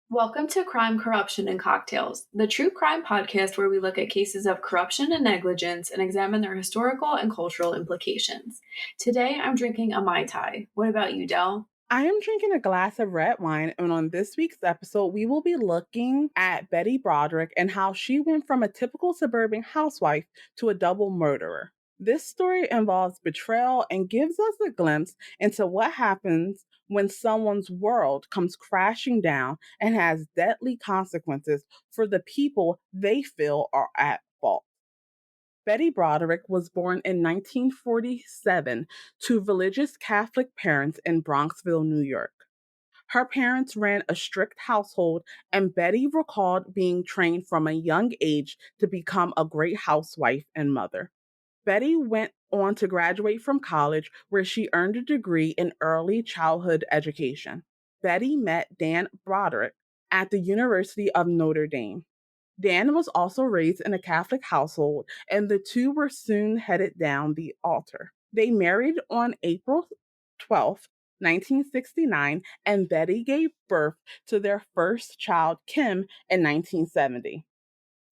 Welcome to Crime, Corruption, and Cocktails, the true crime podcast where we look at cases of corruption and negligence and examine their historical and cultural implications. Today, I'm drinking a Mai Tai. What about you, Del? I am drinking a glass of red wine, and on this week's episode, we will be looking at Betty Broderick and how she went from a typical suburban housewife to a double murderer. This story involves betrayal and gives us a glimpse into what happens when someone's world comes crashing down and has deadly consequences for the people they feel are at fault. Betty Broderick was born in 1947 to religious Catholic parents in Bronxville, New York. Her parents ran a strict household, and Betty recalled being trained from a young age to become a great housewife and mother. Betty went on to graduate from college, where she earned a degree in early childhood education. Betty met Dan Broderick at the University of Notre Dame. Dan was also raised in a Catholic household, and the two were soon headed down the altar. They married on April 12th, 1969, and Betty gave birth to their first child, Kim, in 1970.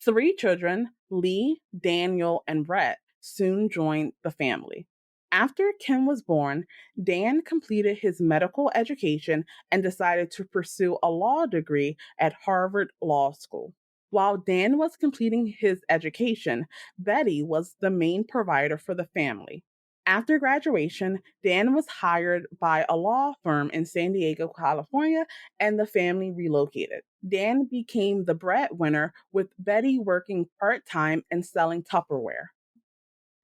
Three children, Lee, Daniel, and Brett, soon joined the family. After Kim was born, Dan completed his medical education and decided to pursue a law degree at Harvard Law School. While Dan was completing his education, Betty was the main provider for the family. After graduation, Dan was hired by a law firm in San Diego, California, and the family relocated. Dan became the breadwinner, with Betty working part time and selling Tupperware.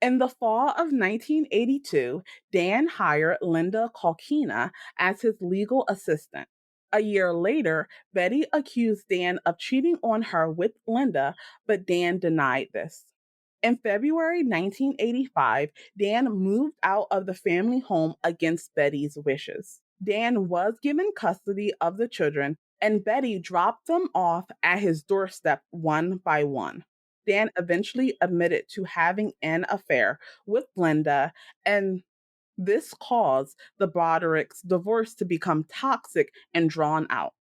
In the fall of 1982, Dan hired Linda Kalkina as his legal assistant. A year later, Betty accused Dan of cheating on her with Linda, but Dan denied this. In February 1985, Dan moved out of the family home against Betty's wishes. Dan was given custody of the children, and Betty dropped them off at his doorstep one by one. Dan eventually admitted to having an affair with Linda, and this caused the Broderick's divorce to become toxic and drawn out.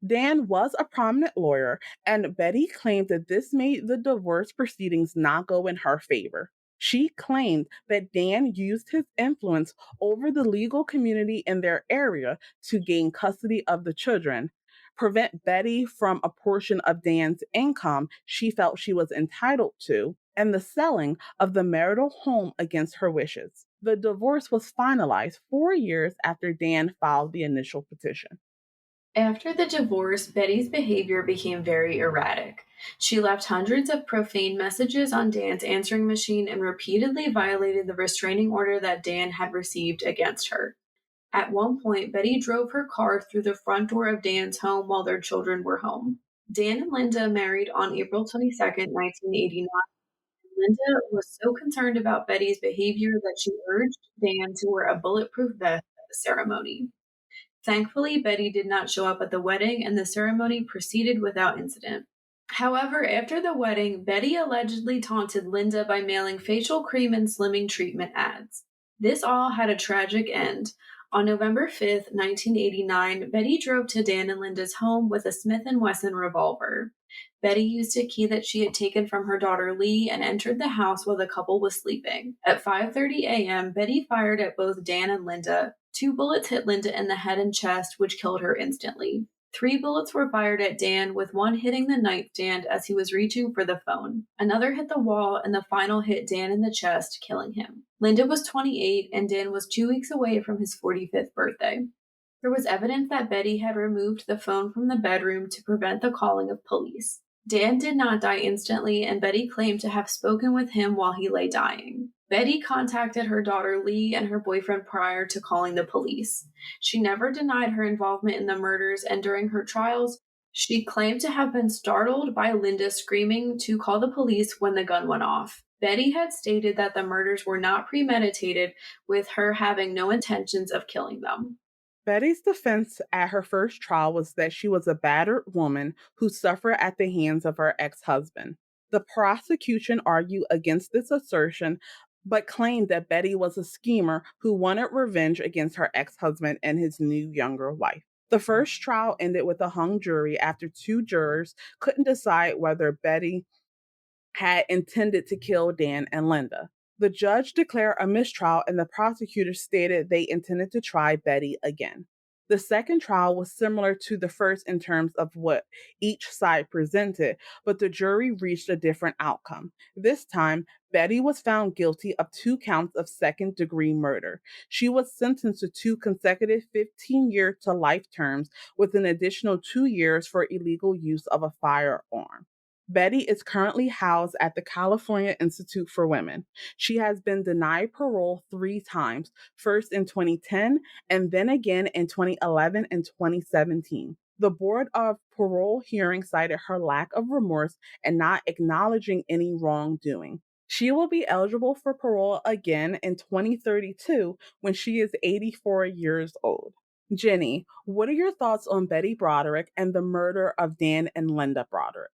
Dan was a prominent lawyer, and Betty claimed that this made the divorce proceedings not go in her favor. She claimed that Dan used his influence over the legal community in their area to gain custody of the children, prevent Betty from a portion of Dan's income she felt she was entitled to, and the selling of the marital home against her wishes. The divorce was finalized 4 years after Dan filed the initial petition. After the divorce, Betty's behavior became very erratic. She left hundreds of profane messages on Dan's answering machine and repeatedly violated the restraining order that Dan had received against her. At one point, Betty drove her car through the front door of Dan's home while their children were home. Dan and Linda married on April 22nd, 1989. Linda was so concerned about Betty's behavior that she urged Dan to wear a bulletproof vest at the ceremony. Thankfully, Betty did not show up at the wedding, and the ceremony proceeded without incident. However, after the wedding, Betty allegedly taunted Linda by mailing facial cream and slimming treatment ads. This all had a tragic end. On November 5th, 1989, Betty drove to Dan and Linda's home with a Smith & Wesson revolver. Betty used a key that she had taken from her daughter Lee and entered the house while the couple was sleeping. At 5:30 a.m., Betty fired at both Dan and Linda. 2 bullets hit Linda in the head and chest, which killed her instantly. 3 bullets were fired at Dan, with one hitting the nightstand as he was reaching for the phone. Another hit the wall, and the final hit Dan in the chest, killing him. Linda was 28, and Dan was 2 weeks away from his 45th birthday. There was evidence that Betty had removed the phone from the bedroom to prevent the calling of police. Dan did not die instantly, and Betty claimed to have spoken with him while he lay dying. Betty contacted her daughter Lee and her boyfriend prior to calling the police. She never denied her involvement in the murders, and during her trials, she claimed to have been startled by Linda screaming to call the police when the gun went off. Betty had stated that the murders were not premeditated, with her having no intentions of killing them. Betty's defense at her first trial was that she was a battered woman who suffered at the hands of her ex husband. The prosecution argued against this assertion, but claimed that Betty was a schemer who wanted revenge against her ex husband and his new younger wife. The first trial ended with a hung jury after two jurors couldn't decide whether Betty had intended to kill Dan and Linda. The judge declared a mistrial, and the prosecutor stated they intended to try Betty again. The second trial was similar to the first in terms of what each side presented, but the jury reached a different outcome. This time, Betty was found guilty of two counts of second-degree murder. She was sentenced to two consecutive 15-year to life terms with an additional 2 years for illegal use of a firearm. Betty is currently housed at the California Institute for Women. She has been denied parole 3 times, first in 2010 and then again in 2011 and 2017. The Board of Parole hearing cited her lack of remorse and not acknowledging any wrongdoing. She will be eligible for parole again in 2032 when she is 84 years old. Jenny, what are your thoughts on Betty Broderick and the murder of Dan and Linda Broderick?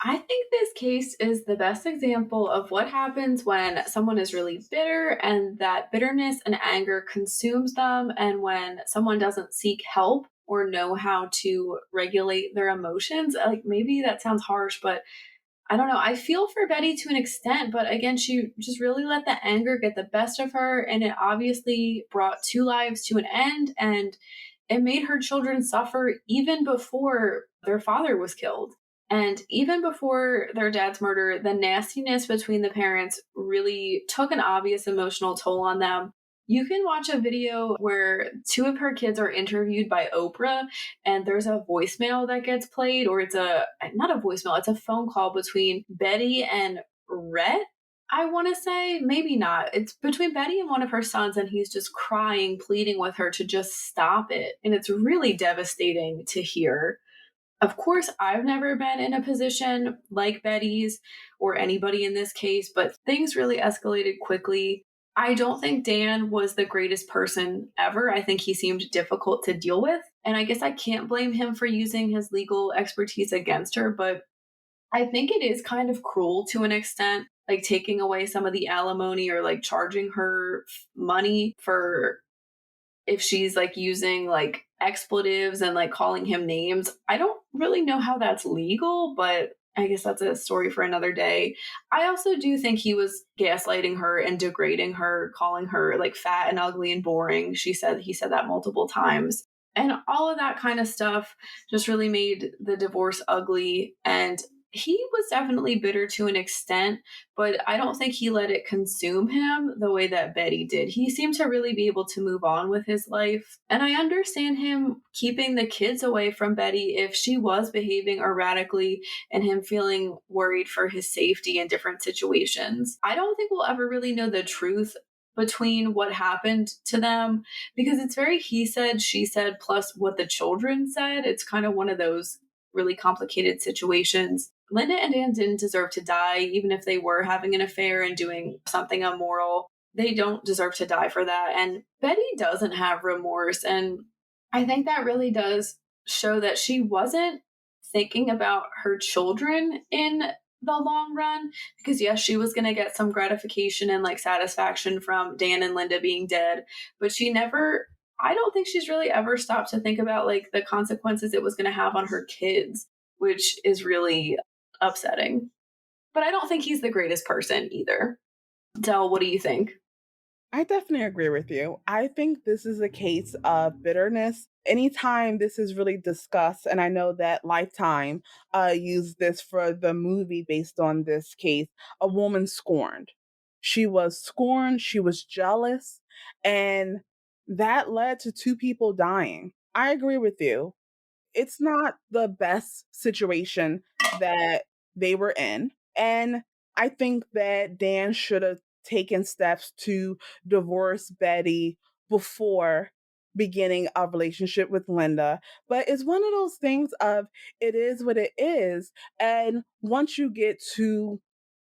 I think this case is the best example of what happens when someone is really bitter and that bitterness and anger consumes them, and when someone doesn't seek help or know how to regulate their emotions. Like, maybe that sounds harsh, but I don't know. I feel for Betty to an extent, but again, she just really let the anger get the best of her, and it obviously brought two lives to an end, and it made her children suffer even before their father was killed. And even before their dad's murder, the nastiness between the parents really took an obvious emotional toll on them. You can watch a video where two of her kids are interviewed by Oprah, and there's a voicemail that gets played, or it's a not a voicemail, it's a phone call between Betty and Rhett. I want to say, maybe not. It's between Betty and one of her sons, and he's just crying, pleading with her to just stop it. And it's really devastating to hear. Of course, I've never been in a position like Betty's or anybody in this case, but things really escalated quickly. I don't think Dan was the greatest person ever. I think he seemed difficult to deal with. And I guess I can't blame him for using his legal expertise against her, but I think it is kind of cruel to an extent, like taking away some of the alimony or like charging her money for if she's like using like expletives and like calling him names. I don't really know how that's legal, but I guess that's a story for another day. I also do think he was gaslighting her and degrading her, calling her like fat and ugly and boring. He said that multiple times. And all of that kind of stuff just really made the divorce ugly. And he was definitely bitter to an extent, but I don't think he let it consume him the way that Betty did. He seemed to really be able to move on with his life. And I understand him keeping the kids away from Betty if she was behaving erratically and him feeling worried for his safety in different situations. I don't think we'll ever really know the truth between what happened to them because it's very he said, she said, plus what the children said. It's kind of one of those really complicated situations. Linda and Dan didn't deserve to die, even if they were having an affair and doing something immoral. They don't deserve to die for that. And Betty doesn't have remorse. And I think that really does show that she wasn't thinking about her children in the long run. Because, yes, she was going to get some gratification and like satisfaction from Dan and Linda being dead, but she never. I don't think she's really ever stopped to think about like the consequences it was going to have on her kids, which is really upsetting. But I don't think he's the greatest person either. Del, what do you think? I definitely agree with you. I think this is a case of bitterness. Anytime this is really discussed, and I know that Lifetime used this for the movie based on this case, A Woman Scorned. She was scorned, she was jealous, and that led to two people dying. I agree with you. It's not the best situation that they were in. And I think that Dan should have taken steps to divorce Betty before beginning a relationship with Linda. But it's one of those things of it is what it is. And once you get to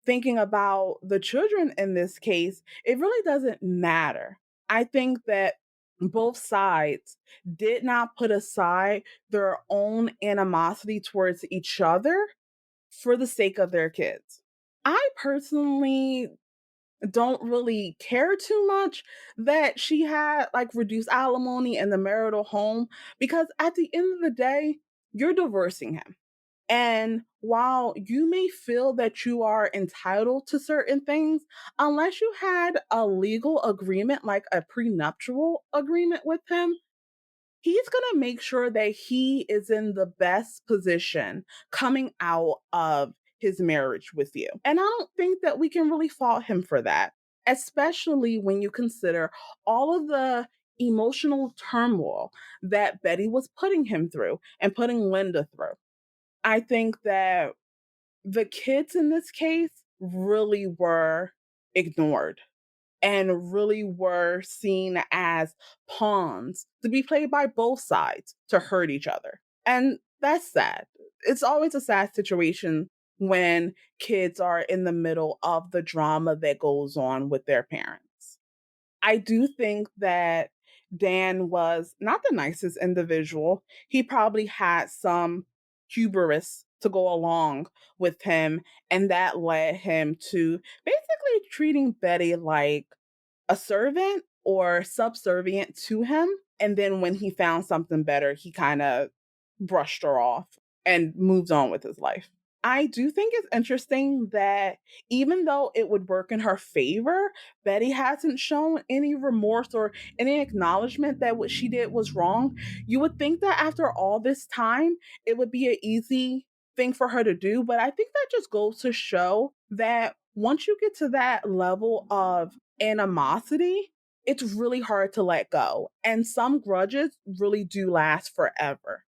thinking about the children in this case, it really doesn't matter. I think that both sides did not put aside their own animosity towards each other for the sake of their kids. I personally don't really care too much that she had like reduced alimony in the marital home, because at the end of the day, you're divorcing him. And while you may feel that you are entitled to certain things, unless you had a legal agreement, like a prenuptial agreement with him, he's going to make sure that he is in the best position coming out of his marriage with you. And I don't think that we can really fault him for that, especially when you consider all of the emotional turmoil that Betty was putting him through and putting Linda through. I think that the kids in this case really were ignored and really were seen as pawns to be played by both sides to hurt each other. And that's sad. It's always a sad situation when kids are in the middle of the drama that goes on with their parents. I do think that Dan was not the nicest individual. He probably had some hubris to go along with him, and that led him to basically treating Betty like a servant or subservient to him. And then when he found something better, he kind of brushed her off and moved on with his life. I do think it's interesting that even though it would work in her favor, Betty hasn't shown any remorse or any acknowledgement that what she did was wrong. You would think that after all this time, it would be an easy thing for her to do. But I think that just goes to show that once you get to that level of animosity, it's really hard to let go. And some grudges really do last forever.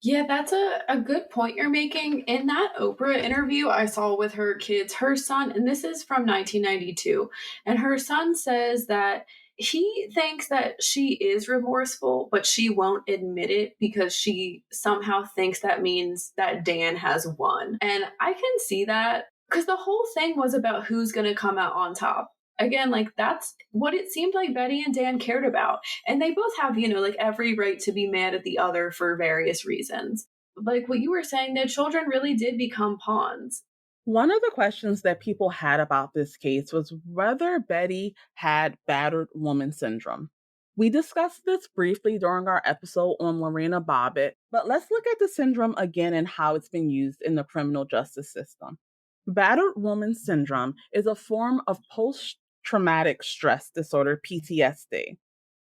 Yeah, that's a good point you're making. In that Oprah interview I saw with her kids, her son, and this is from 1992, and her son says that he thinks that she is remorseful, but she won't admit it because she somehow thinks that means that Dan has won. And I can see that because the whole thing was about who's going to come out on top. Again, like that's what it seemed like Betty and Dan cared about. And they both have, like every right to be mad at the other for various reasons. Like what you were saying, their children really did become pawns. One of the questions that people had about this case was whether Betty had battered woman syndrome. We discussed this briefly during our episode on Lorena Bobbitt, but let's look at the syndrome again and how it's been used in the criminal justice system. Battered woman syndrome is a form of post traumatic stress disorder, PTSD.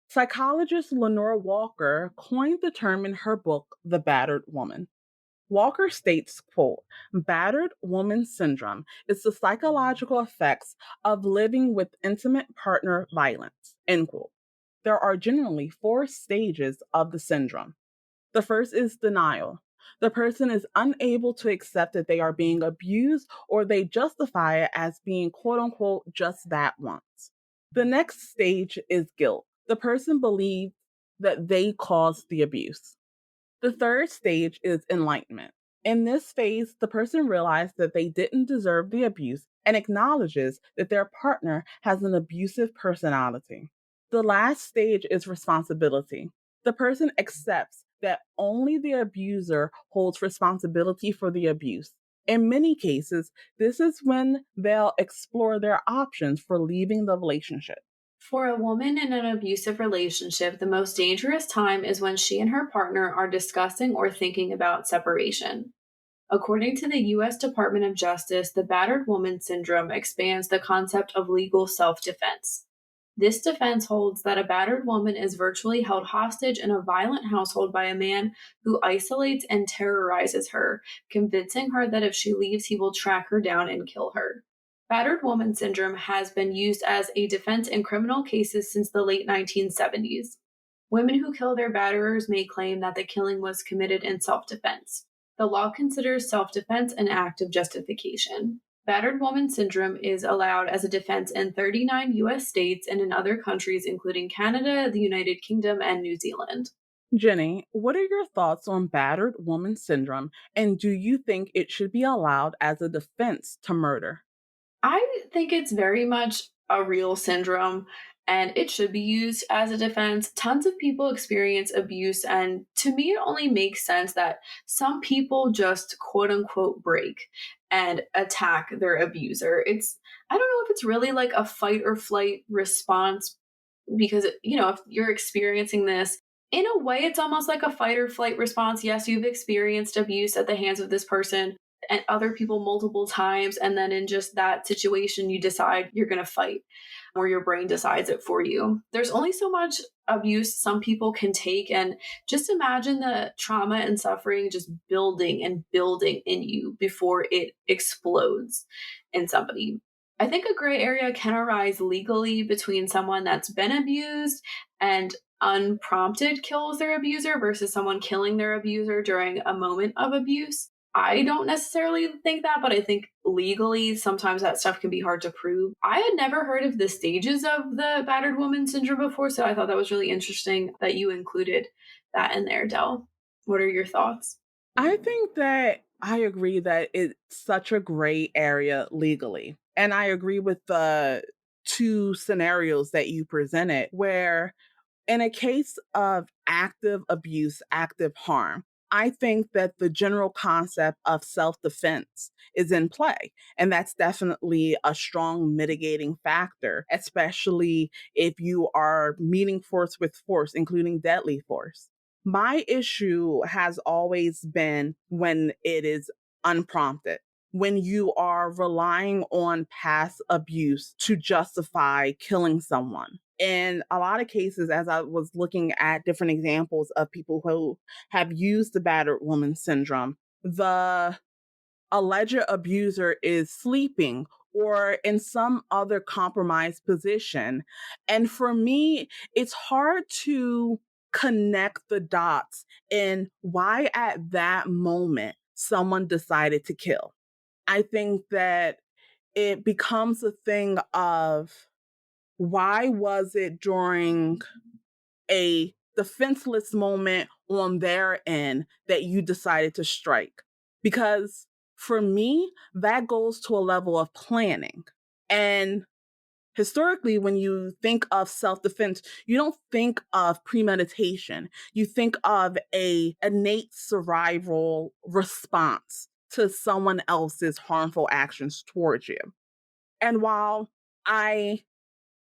Psychologist Lenore Walker coined the term in her book, The Battered Woman. Walker states, quote, battered woman syndrome is the psychological effects of living with intimate partner violence, end quote. There are generally four stages of the syndrome. The first is denial. The person is unable to accept that they are being abused or they justify it as being quote unquote just that once. The next stage is guilt. The person believes that they caused the abuse. The third stage is enlightenment. In this phase, the person realizes that they didn't deserve the abuse and acknowledges that their partner has an abusive personality. The last stage is responsibility. The person accepts that only the abuser holds responsibility for the abuse. In many cases, this is when they'll explore their options for leaving the relationship. For a woman in an abusive relationship, the most dangerous time is when she and her partner are discussing or thinking about separation. According to the U.S. Department of Justice, the battered woman syndrome expands the concept of legal self defense. This defense holds that a battered woman is virtually held hostage in a violent household by a man who isolates and terrorizes her, convincing her that if she leaves, he will track her down and kill her. Battered woman syndrome has been used as a defense in criminal cases since the late 1970s. Women who kill their batterers may claim that the killing was committed in self defense. The law considers self defense an act of justification. Battered woman syndrome is allowed as a defense in 39 US states and in other countries, including Canada, the United Kingdom, and New Zealand. Jenny, what are your thoughts on battered woman syndrome, and do you think it should be allowed as a defense to murder? I think it's very much a real syndrome and it should be used as a defense. Tons of people experience abuse, and to me, it only makes sense that some people just quote unquote break. and attack their abuser. I don't know if it's really like a fight or flight response because, if you're experiencing this, in a way, it's almost like a fight or flight response. Yes, you've experienced abuse at the hands of this person and other people multiple times. And then in just that situation, you decide you're going to fight or your brain decides it for you. There's only so much abuse some people can take. And just imagine the trauma and suffering just building and building in you before it explodes in somebody. I think a gray area can arise legally between someone that's been abused and unprompted kills their abuser versus someone killing their abuser during a moment of abuse. I don't necessarily think that, but I think legally sometimes that stuff can be hard to prove. I had never heard of the stages of the battered woman syndrome before, so I thought that was really interesting that you included that in there, Del. What are your thoughts? I think that I agree that it's such a gray area legally. And I agree with the two scenarios that you presented, where in a case of active abuse, active harm, I think that the general concept of self defense is in play. And that's definitely a strong mitigating factor, especially if you are meeting force with force, including deadly force. My issue has always been when it is unprompted, when you are relying on past abuse to justify killing someone. In a lot of cases, as I was looking at different examples of people who have used the battered woman syndrome, the alleged abuser is sleeping or in some other compromised position. And for me, it's hard to connect the dots in why at that moment someone decided to kill. I think that it becomes a thing of why was it during a defenseless moment on their end that you decided to strike? Because for me, that goes to a level of planning. And historically, when you think of self-defense, you don't think of premeditation. You think of a innate survival response to someone else's harmful actions towards you. And while I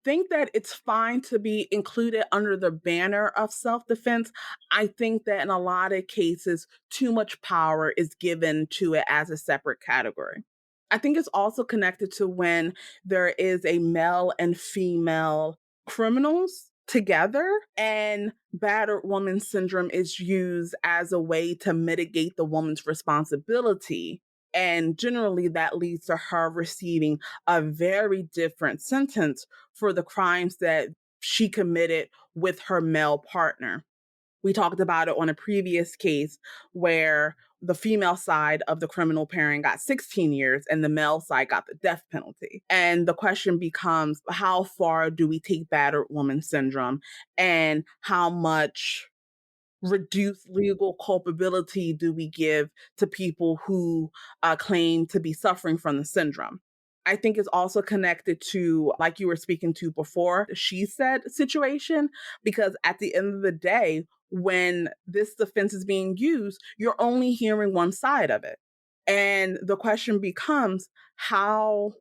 think that it's fine to be included under the banner of self defense, I think that in a lot of cases, too much power is given to it as a separate category. I think it's also connected to when there is a male and female criminals together and battered woman syndrome is used as a way to mitigate the woman's responsibility. And generally, that leads to her receiving a very different sentence for the crimes that she committed with her male partner. We talked about it on a previous case where the female side of the criminal pairing got 16 years and the male side got the death penalty. And the question becomes, how far do we take battered woman syndrome and how much reduced legal culpability do we give to people who claim to be suffering from the syndrome? I think it's also connected to, like you were speaking to before, the she said situation, because at the end of the day, when this defense is being used, you're only hearing one side of it. And the question becomes, how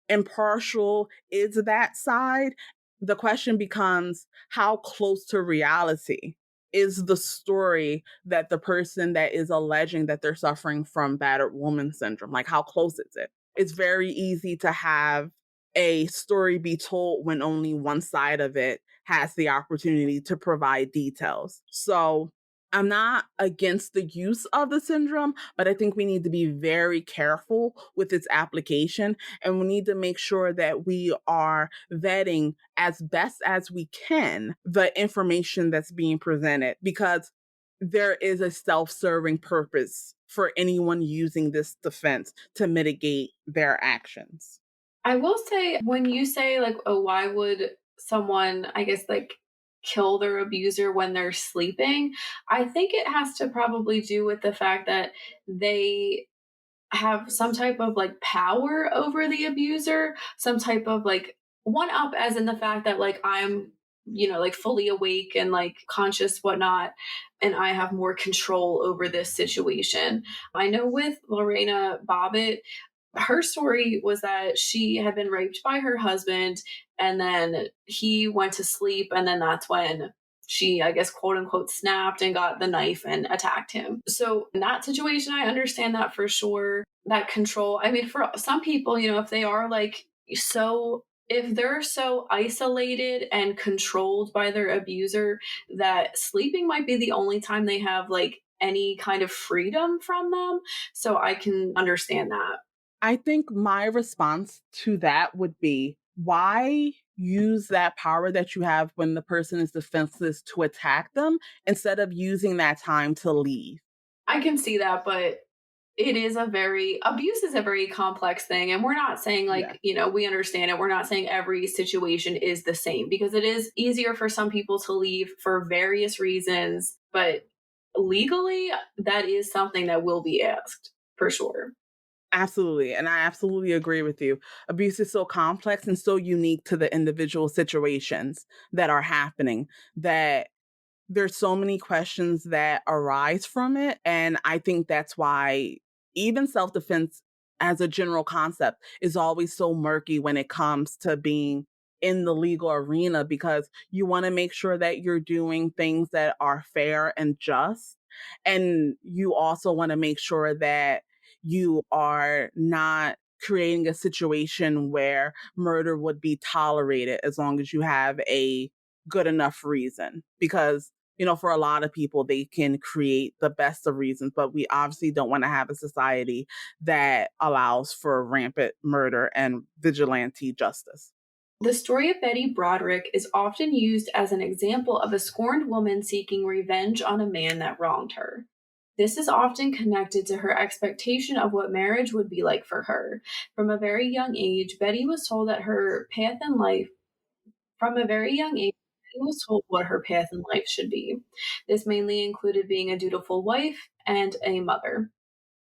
impartial is that side? The question becomes, how close to reality is the story that the person that is alleging that they're suffering from battered woman syndrome? Like, how close is it? It's very easy to have a story be told when only one side of it has the opportunity to provide details. So I'm not against the use of the syndrome, but I think we need to be very careful with its application. And we need to make sure that we are vetting as best as we can the information that's being presented, because there is a self serving purpose for anyone using this defense to mitigate their actions. I will say, when you say, like, oh, why would someone, I guess, like, kill their abuser when they're sleeping? I think it has to probably do with the fact that they have some type of like power over the abuser, some type of like one up, as in the fact that like I'm like fully awake and like conscious, whatnot. And I have more control over this situation. I know with Lorena Bobbitt, her story was that she had been raped by her husband and then he went to sleep. And then that's when she, I guess, quote unquote, snapped and got the knife and attacked him. So in that situation, I understand that for sure. That control. I mean, for some people, if they are like so if they're so isolated and controlled by their abuser that sleeping might be the only time they have like any kind of freedom from them. So I can understand that. I think my response to that would be, why use that power that you have when the person is defenseless to attack them instead of using that time to leave? I can see that, but abuse is a very complex thing. And we're not saying Yeah. like, we understand it. We're not saying every situation is the same because it is easier for some people to leave for various reasons. But legally, that is something that will be asked for sure. Absolutely. And I absolutely agree with you. Abuse is so complex and so unique to the individual situations that are happening that there's so many questions that arise from it. And I think that's why even self defense as a general concept is always so murky when it comes to being in the legal arena, because you want to make sure that you're doing things that are fair and just. And you also want to make sure that you are not creating a situation where murder would be tolerated as long as you have a good enough reason. Because for a lot of people, they can create the best of reasons, but we obviously don't want to have a society that allows for rampant murder and vigilante justice. The story of Betty Broderick is often used as an example of a scorned woman seeking revenge on a man that wronged her. This is often connected to her expectation of what marriage would be like for her. From a very young age, Betty was told that her path in life, from a very young age, Betty was told what her path in life should be. This mainly included being a dutiful wife and a mother.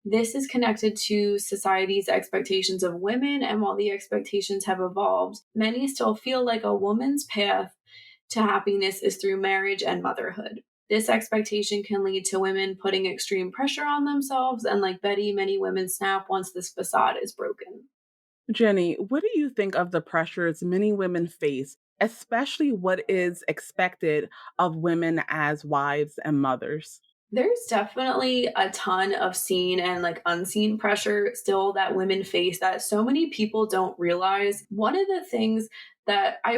This is connected to society's expectations of women, and while the expectations have evolved, many still feel like a woman's path to happiness is through marriage and motherhood. This expectation can lead to women putting extreme pressure on themselves, and like Betty, many women snap once this facade is broken. Jenny, what do you think of the pressures many women face, especially what is expected of women as wives and mothers? There's definitely a ton of seen and like unseen pressure still that women face that so many people don't realize. One of the things that I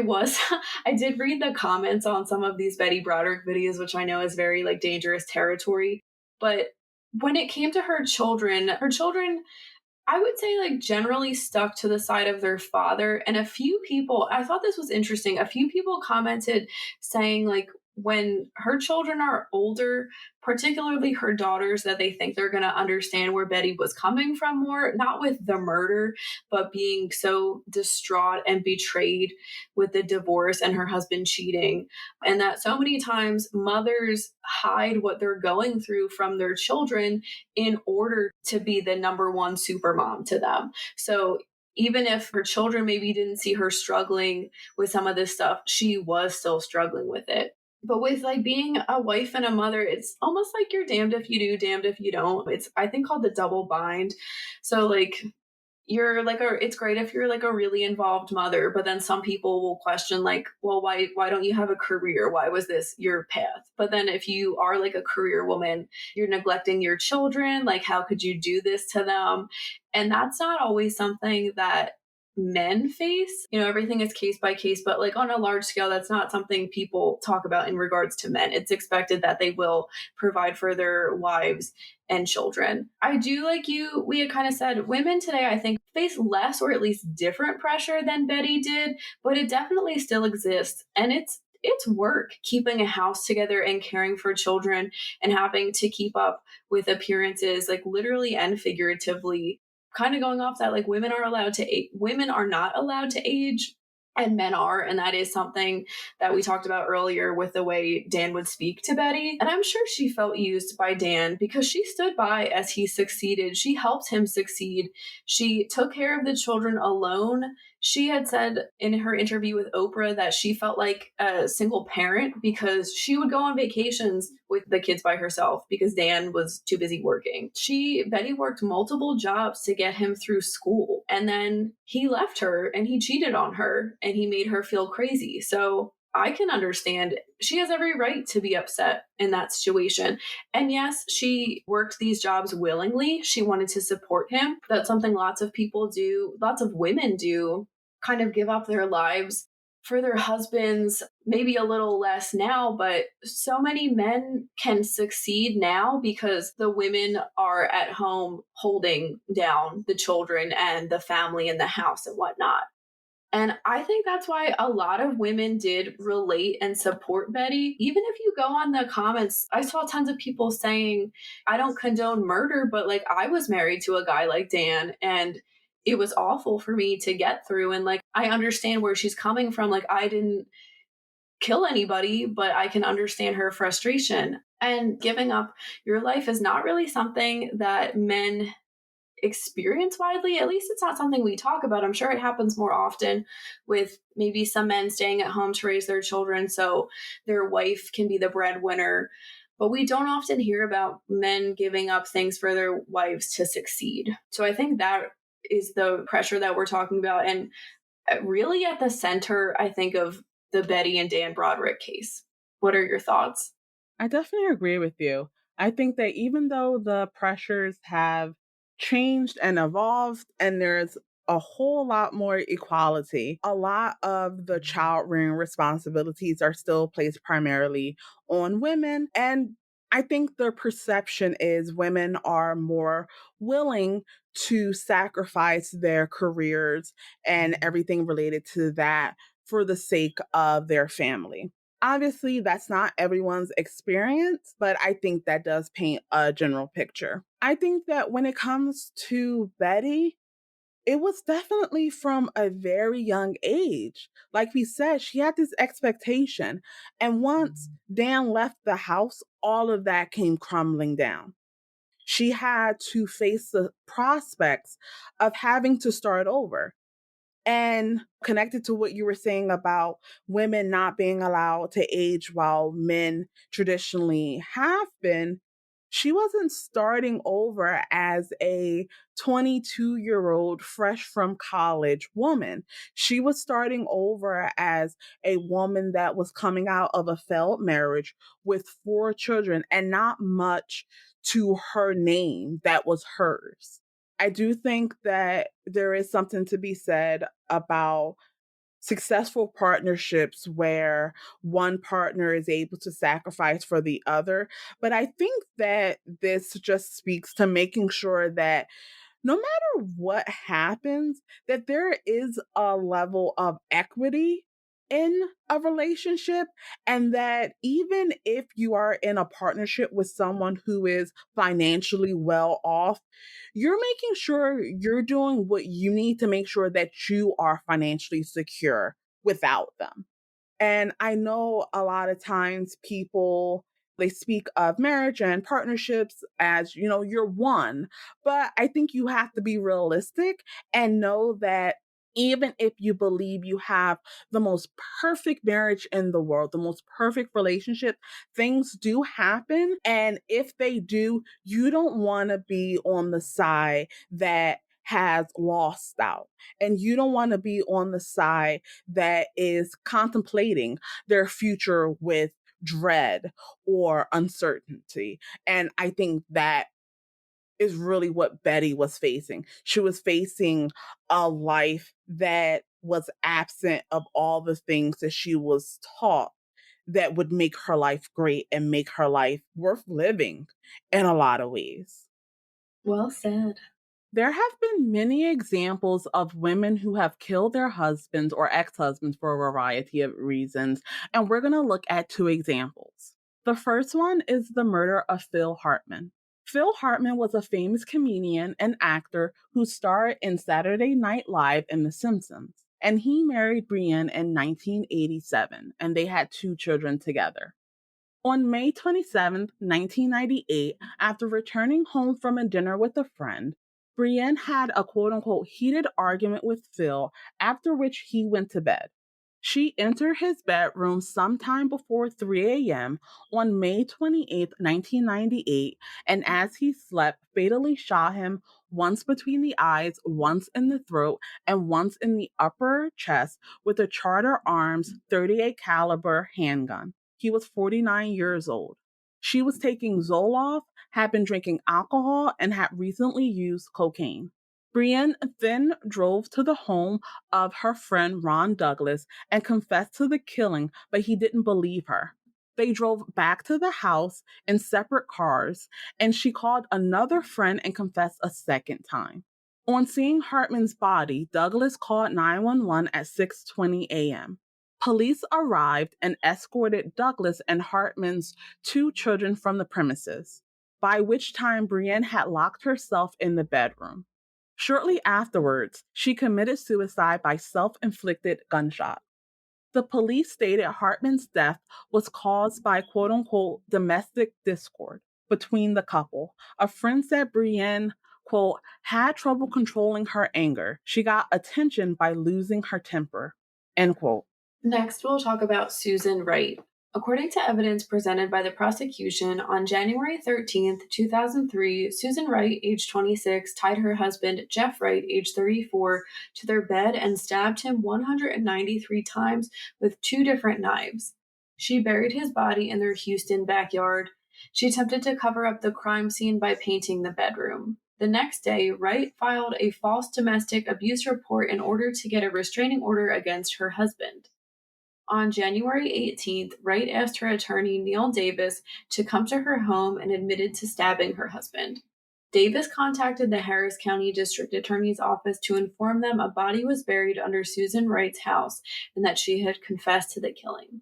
did read the comments on some of these Betty Broderick videos, which I know is very like dangerous territory. But when it came to her children I would say, like, generally stuck to the side of their father. And a few people, I thought this was interesting. A few people commented saying, like, when her children are older, particularly her daughters, that they think they're going to understand where Betty was coming from more, not with the murder, but being so distraught and betrayed with the divorce and her husband cheating. And that so many times mothers hide what they're going through from their children in order to be the number one super mom to them. So even if her children maybe didn't see her struggling with some of this stuff, she was still struggling with it. But with like being a wife and a mother, it's almost like you're damned if you do, damned if you don't. It's I think called the double bind. So like you're like it's great if you're like a really involved mother, but then some people will question like, well, why don't you have a career? Why was this your path? But then if you are like a career woman, you're neglecting your children. Like, how could you do this to them? And that's not always something that men face. Everything is case by case, but like on a large scale, that's not something people talk about in regards to men. It's expected that they will provide for their wives and children. I do like we had kind of said, women today, I think, face less or at least different pressure than Betty did, but it definitely still exists. And it's work keeping a house together and caring for children and having to keep up with appearances, like literally and figuratively. Kind of going off that, like women are not allowed to age and men are. And that is something that we talked about earlier with the way Dan would speak to Betty. And I'm sure she felt used by Dan because she stood by as he succeeded. She helped him succeed. She took care of the children alone She had said in her interview with Oprah that she felt like a single parent because she would go on vacations with the kids by herself because Dan was too busy working. Betty worked multiple jobs to get him through school. And then he left her and he cheated on her and he made her feel crazy. So I can understand she has every right to be upset in that situation. And yes, she worked these jobs willingly. She wanted to support him. That's something lots of people do, lots of women do, kind of give up their lives for their husbands, maybe a little less now, but so many men can succeed now because the women are at home holding down the children and the family and the house and whatnot. And I think that's why a lot of women did relate and support Betty. Even if you go on the comments, I saw tons of people saying, I don't condone murder, but like I was married to a guy like Dan and it was awful for me to get through. And like, I understand where she's coming from. Like, I didn't kill anybody, but I can understand her frustration. And giving up your life is not really something that men experience widely. At least it's not something we talk about. I'm sure it happens more often with maybe some men staying at home to raise their children so their wife can be the breadwinner. But we don't often hear about men giving up things for their wives to succeed. So I think that is the pressure that we're talking about. And really at the center, I think, of the Betty and Dan Broderick case. What are your thoughts? I definitely agree with you. I think that even though the pressures have changed and evolved, and there's a whole lot more equality, a lot of the child rearing responsibilities are still placed primarily on women. And I think the perception is women are more willing to sacrifice their careers and everything related to that for the sake of their family. Obviously, that's not everyone's experience, but I think that does paint a general picture. I think that when it comes to Betty, it was definitely from a very young age. Like we said, she had this expectation. And once Dan left the house, all of that came crumbling down. She had to face the prospects of having to start over. And connected to what you were saying about women not being allowed to age while men traditionally have been, she wasn't starting over as a 22-year-old fresh from college woman. She was starting over as a woman that was coming out of a failed marriage with 4 children and not much to her name that was hers. I do think that there is something to be said about successful partnerships where one partner is able to sacrifice for the other. But I think that this just speaks to making sure that no matter what happens, that there is a level of equity in a relationship, and that even if you are in a partnership with someone who is financially well off, you're making sure you're doing what you need to make sure that you are financially secure without them. And I know a lot of times people, they speak of marriage and partnerships as, you're one. But I think you have to be realistic and know that even if you believe you have the most perfect marriage in the world, the most perfect relationship, things do happen. And if they do, you don't want to be on the side that has lost out. And you don't want to be on the side that is contemplating their future with dread or uncertainty. And I think that is really what Betty was facing. She was facing a life that was absent of all the things that she was taught that would make her life great and make her life worth living in a lot of ways. Well said. There have been many examples of women who have killed their husbands or ex husbands for a variety of reasons, and we're going to look at 2 examples. The first one is the murder of Phil Hartman. Phil Hartman was a famous comedian and actor who starred in Saturday Night Live and The Simpsons, and he married Brienne in 1987, and they had 2 children together. On May 27, 1998, after returning home from a dinner with a friend, Brienne had a quote unquote heated argument with Phil, after which he went to bed. She entered his bedroom sometime before 3 a.m. on May 28, 1998, and as he slept, fatally shot him once between the eyes, once in the throat, and once in the upper chest with a Charter Arms .38 caliber handgun. He was 49 years old. She was taking Zoloft, had been drinking alcohol, and had recently used cocaine. Brienne then drove to the home of her friend Ron Douglas and confessed to the killing, but he didn't believe her. They drove back to the house in separate cars, and she called another friend and confessed a second time. On seeing Hartman's body, Douglas called 911 at 6:20 a.m. Police arrived and escorted Douglas and Hartman's two children from the premises, by which time Brienne had locked herself in the bedroom. Shortly afterwards, she committed suicide by self-inflicted gunshot. The police stated Hartman's death was caused by quote unquote domestic discord between the couple. A friend said Brienne, quote, had trouble controlling her anger. She got attention by losing her temper, end quote. Next, we'll talk about Susan Wright. According to evidence presented by the prosecution, on January 13th, 2003, Susan Wright, age 26, tied her husband, Jeff Wright, age 34, to their bed and stabbed him 193 times with two different knives. She buried his body in their Houston backyard. She attempted to cover up the crime scene by painting the bedroom. The next day, Wright filed a false domestic abuse report in order to get a restraining order against her husband. On January 18th, Wright asked her attorney, Neil Davis, to come to her home and admitted to stabbing her husband. Davis contacted the Harris County District Attorney's Office to inform them a body was buried under Susan Wright's house and that she had confessed to the killing.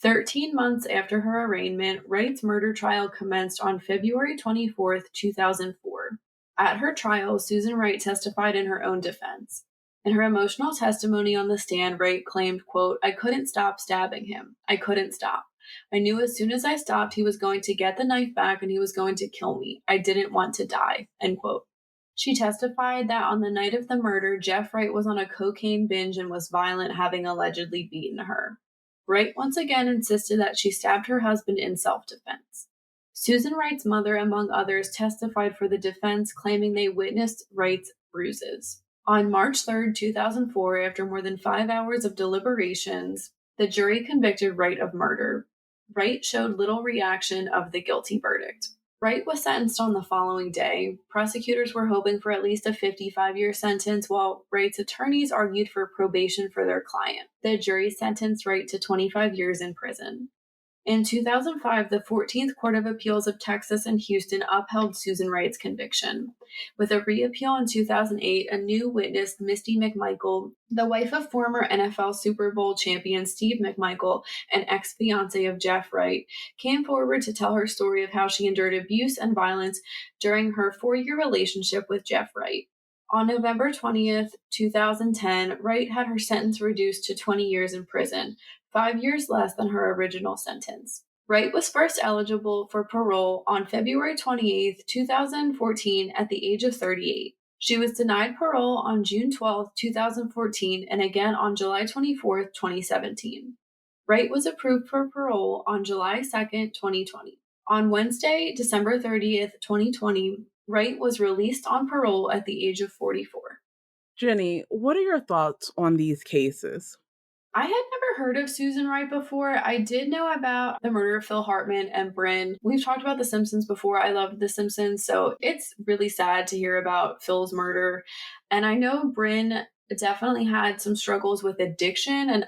13 months after her arraignment, Wright's murder trial commenced on February 24th, 2004. At her trial, Susan Wright testified in her own defense. In her emotional testimony on the stand, Wright claimed, quote, I couldn't stop stabbing him. I couldn't stop. I knew as soon as I stopped, he was going to get the knife back and he was going to kill me. I didn't want to die, end quote. She testified that on the night of the murder, Jeff Wright was on a cocaine binge and was violent, having allegedly beaten her. Wright once again insisted that she stabbed her husband in self-defense. Susan Wright's mother, among others, testified for the defense, claiming they witnessed Wright's bruises. On March 3, 2004, after more than 5 hours of deliberations, the jury convicted Wright of murder. Wright showed little reaction of the guilty verdict. Wright was sentenced on the following day. Prosecutors were hoping for at least a 55-year sentence, while Wright's attorneys argued for probation for their client. The jury sentenced Wright to 25 years in prison. In 2005, the 14th Court of Appeals of Texas and Houston upheld Susan Wright's conviction. With a reappeal in 2008, a new witness, Misty McMichael, the wife of former NFL Super Bowl champion Steve McMichael and ex-fiancé of Jeff Wright, came forward to tell her story of how she endured abuse and violence during her 4-year relationship with Jeff Wright. On November 20th, 2010, Wright had her sentence reduced to 20 years in prison, 5 years less than her original sentence. Wright was first eligible for parole on February 28, 2014, at the age of 38. She was denied parole on June 12, 2014, and again on July 24, 2017. Wright was approved for parole on July 2, 2020. On Wednesday, December 30th, 2020, Wright was released on parole at the age of 44. Jenny, what are your thoughts on these cases? I had never heard of Susan Wright before. I did know about the murder of Phil Hartman and Bryn. We've talked about The Simpsons before. I loved The Simpsons, so it's really sad to hear about Phil's murder. And I know Bryn definitely had some struggles with addiction, and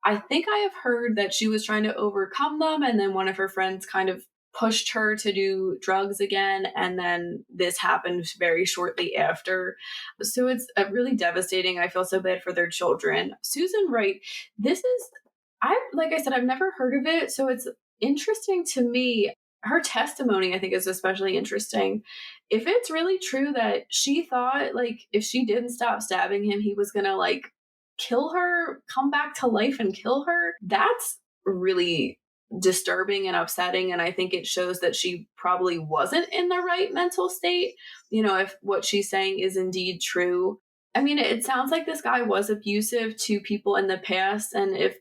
I think I have heard that she was trying to overcome them, and then one of her friends kind of pushed her to do drugs again, and then this happened very shortly after. So it's really devastating. I feel so bad for their children. Susan Wright, like I said, I've never heard of it, so it's interesting to me. Her testimony, I think, is especially interesting. If it's really true that she thought, like, if she didn't stop stabbing him, he was gonna, like, kill her, come back to life and kill her, that's really disturbing and upsetting. And I think it shows that she probably wasn't in the right mental state, if what she's saying is indeed true. I mean, it sounds like this guy was abusive to people in the past. And if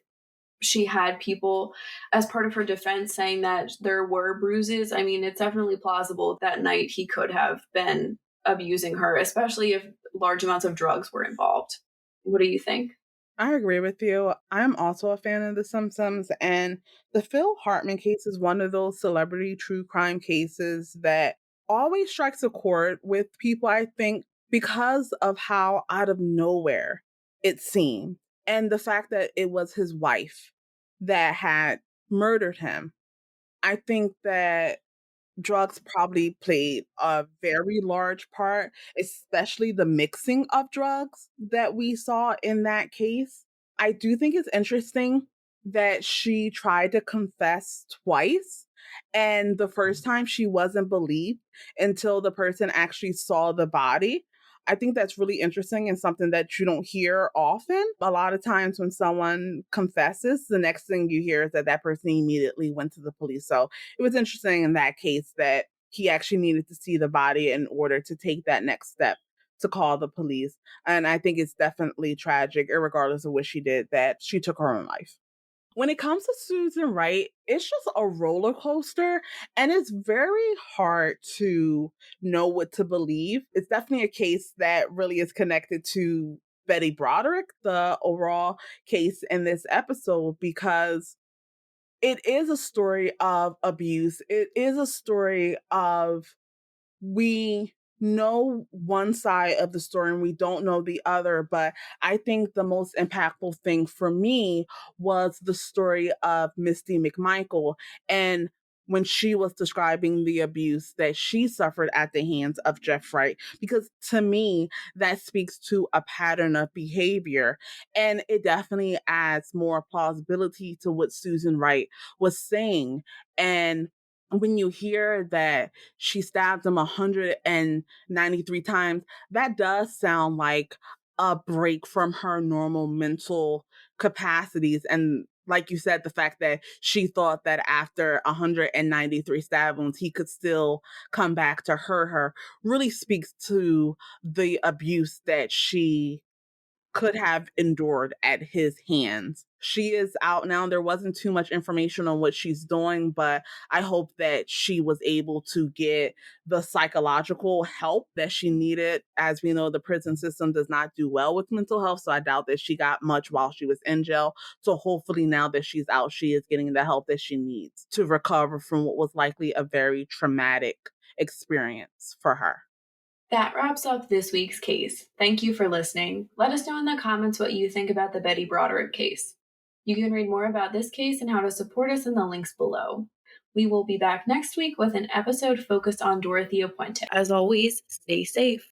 she had people as part of her defense saying that there were bruises, I mean, it's definitely plausible that night he could have been abusing her, especially if large amounts of drugs were involved. What do you think? I agree with you. I'm also a fan of The Simpsons, and the Phil Hartman case is one of those celebrity true crime cases that always strikes a chord with people, I think, because of how out of nowhere it seemed. And the fact that it was his wife that had murdered him. I think that drugs probably played a very large part, especially the mixing of drugs that we saw in that case. I do think it's interesting that she tried to confess twice. And the first time she wasn't believed until the person actually saw the body. I think that's really interesting and something that you don't hear often. A lot of times when someone confesses, the next thing you hear is that that person immediately went to the police. So it was interesting in that case that he actually needed to see the body in order to take that next step to call the police. And I think it's definitely tragic, regardless of what she did, that she took her own life. When it comes to Susan Wright, it's just a roller coaster and it's very hard to know what to believe. It's definitely a case that really is connected to Betty Broderick, the overall case in this episode, because it is a story of abuse. It is a story of we know one side of the story and we don't know the other. But I think the most impactful thing for me was the story of Misty McMichael and when she was describing the abuse that she suffered at the hands of Jeff Wright, because to me, that speaks to a pattern of behavior. And it definitely adds more plausibility to what Susan Wright was saying. And when you hear that she stabbed him 193 times, that does sound like a break from her normal mental capacities. And like you said, the fact that she thought that after 193 stab wounds, he could still come back to hurt her really speaks to the abuse that she could have endured at his hands. She is out now. There wasn't too much information on what she's doing, but I hope that she was able to get the psychological help that she needed. As we know, the prison system does not do well with mental health, so I doubt that she got much while she was in jail. So hopefully now that she's out, she is getting the help that she needs to recover from what was likely a very traumatic experience for her. That wraps up this week's case. Thank you for listening. Let us know in the comments what you think about the Betty Broderick case. You can read more about this case and how to support us in the links below. We will be back next week with an episode focused on Dorothea Puente. As always, stay safe.